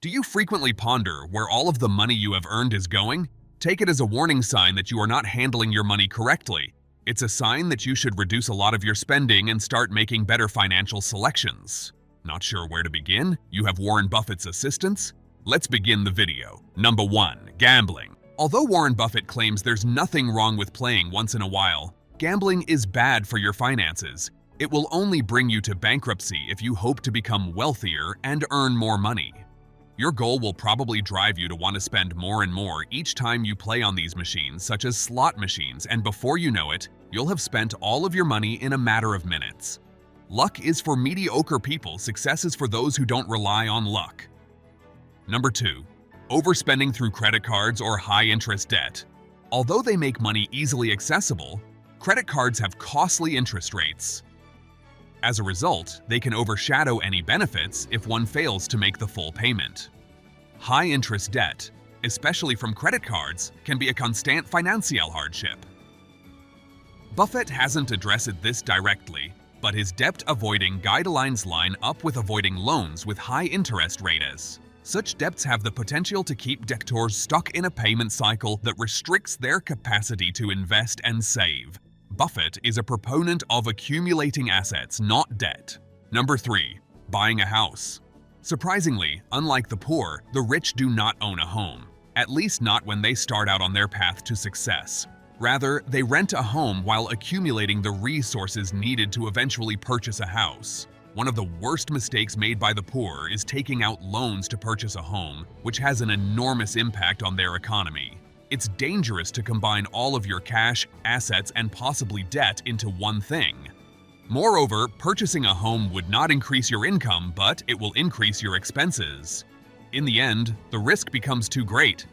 Do you frequently ponder where all of the money you have earned is going? Take it as a warning sign that you are not handling your money correctly. It's a sign that you should reduce a lot of your spending and start making better financial selections. Not sure where to begin? You have Warren Buffett's assistance? Let's begin the video. Number 1. Gambling. Although Warren Buffett claims there's nothing wrong with playing once in a while, gambling is bad for your finances. It will only bring you to bankruptcy if you hope to become wealthier and earn more money. Your goal will probably drive you to want to spend more and more each time you play on these machines, such as slot machines, and before you know it, you'll have spent all of your money in a matter of minutes. Luck is for mediocre people, success is for those who don't rely on luck. Number 2. Overspending through credit cards or high-interest debt. Although they make money easily accessible, credit cards have costly interest rates. As a result, they can overshadow any benefits if one fails to make the full payment. High-interest debt, especially from credit cards, can be a constant financial hardship. Buffett hasn't addressed this directly, but his debt-avoiding guidelines line up with avoiding loans with high interest rates. Such debts have the potential to keep debtors stuck in a payment cycle that restricts their capacity to invest and save. Buffett is a proponent of accumulating assets, not debt. Number 3. Buying a house. Surprisingly, unlike the poor, the rich do not own a home, at least not when they start out on their path to success. Rather, they rent a home while accumulating the resources needed to eventually purchase a house. One of the worst mistakes made by the poor is taking out loans to purchase a home, which has an enormous impact on their economy. It's dangerous to combine all of your cash, assets, and possibly debt into one thing. Moreover, purchasing a home would not increase your income, but it will increase your expenses. In the end, the risk becomes too great.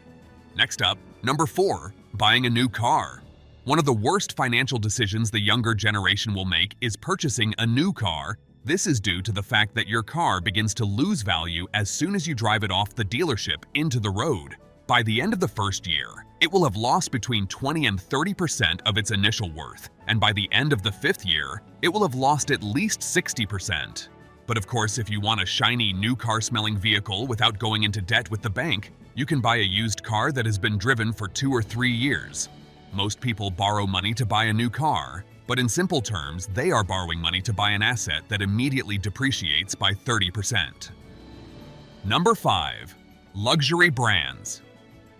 Next up, number 4, buying a new car. One of the worst financial decisions the younger generation will make is purchasing a new car. This is due to the fact that your car begins to lose value as soon as you drive it off the dealership into the road. By the end of the first year, it will have lost between 20 and 30% of its initial worth, and by the end of the 5th year, it will have lost at least 60%. But of course, if you want a shiny new car-smelling vehicle without going into debt with the bank, you can buy a used car that has been driven for 2 or 3 years. Most people borrow money to buy a new car, but in simple terms, they are borrowing money to buy an asset that immediately depreciates by 30%. Number 5. Luxury brands.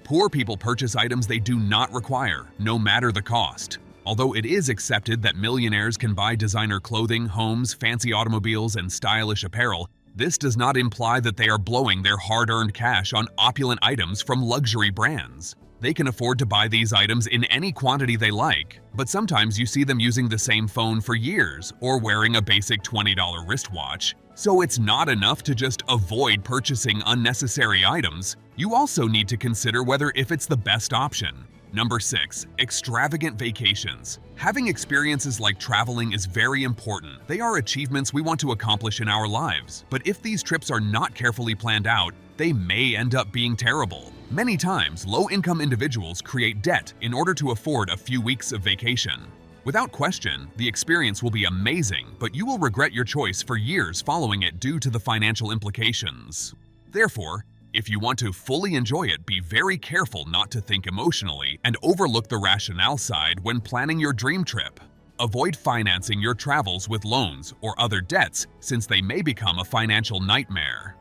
Poor people purchase items they do not require, no matter the cost. Although it is accepted that millionaires can buy designer clothing, homes, fancy automobiles, and stylish apparel, this does not imply that they are blowing their hard-earned cash on opulent items from luxury brands. They can afford to buy these items in any quantity they like, but sometimes you see them using the same phone for years or wearing a basic $20 wristwatch. So it's not enough to just avoid purchasing unnecessary items. You also need to consider whether if it's the best option. Number 6. Extravagant vacations. Having experiences like traveling is very important. They are achievements we want to accomplish in our lives. But if these trips are not carefully planned out, they may end up being terrible. Many times, low-income individuals create debt in order to afford a few weeks of vacation. Without question, the experience will be amazing, but you will regret your choice for years following it due to the financial implications. Therefore, if you want to fully enjoy it, be very careful not to think emotionally and overlook the rationale side when planning your dream trip. Avoid financing your travels with loans or other debts since they may become a financial nightmare.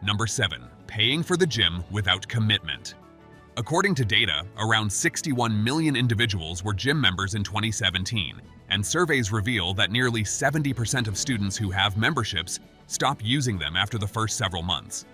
Number 7. Paying for the gym without commitment. According to data, around 61 million individuals were gym members in 2017, and surveys reveal that nearly 70% of students who have memberships stop using them after the first several months.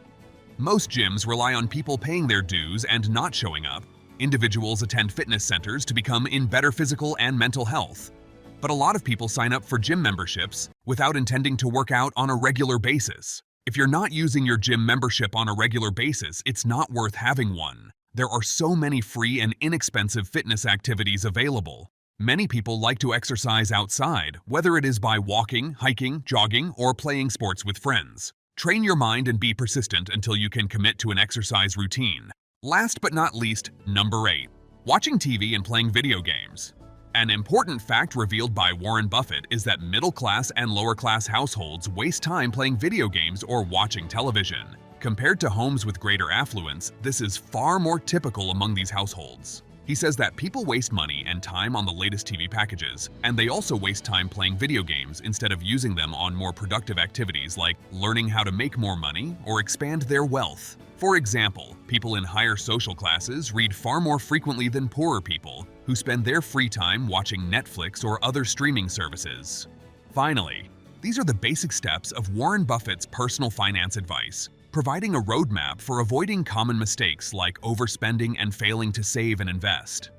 Most gyms rely on people paying their dues and not showing up. Individuals attend fitness centers to become in better physical and mental health. But a lot of people sign up for gym memberships without intending to work out on a regular basis. If you're not using your gym membership on a regular basis, it's not worth having one. There are so many free and inexpensive fitness activities available. Many people like to exercise outside, whether it is by walking, hiking, jogging, or playing sports with friends. Train your mind and be persistent until you can commit to an exercise routine. Last but not least, number 8. Watching TV and playing video games. An important fact revealed by Warren Buffett is that middle-class and lower-class households waste time playing video games or watching television. Compared to homes with greater affluence, this is far more typical among these households. He says that people waste money and time on the latest TV packages, and they also waste time playing video games instead of using them on more productive activities like learning how to make more money or expand their wealth. For example, people in higher social classes read far more frequently than poorer people, who spend their free time watching Netflix or other streaming services. Finally, these are the basic steps of Warren Buffett's personal finance advice, providing a roadmap for avoiding common mistakes like overspending and failing to save and invest.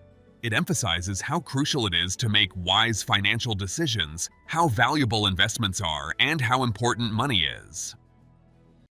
It emphasizes how crucial it is to make wise financial decisions, how valuable investments are, and how important money is.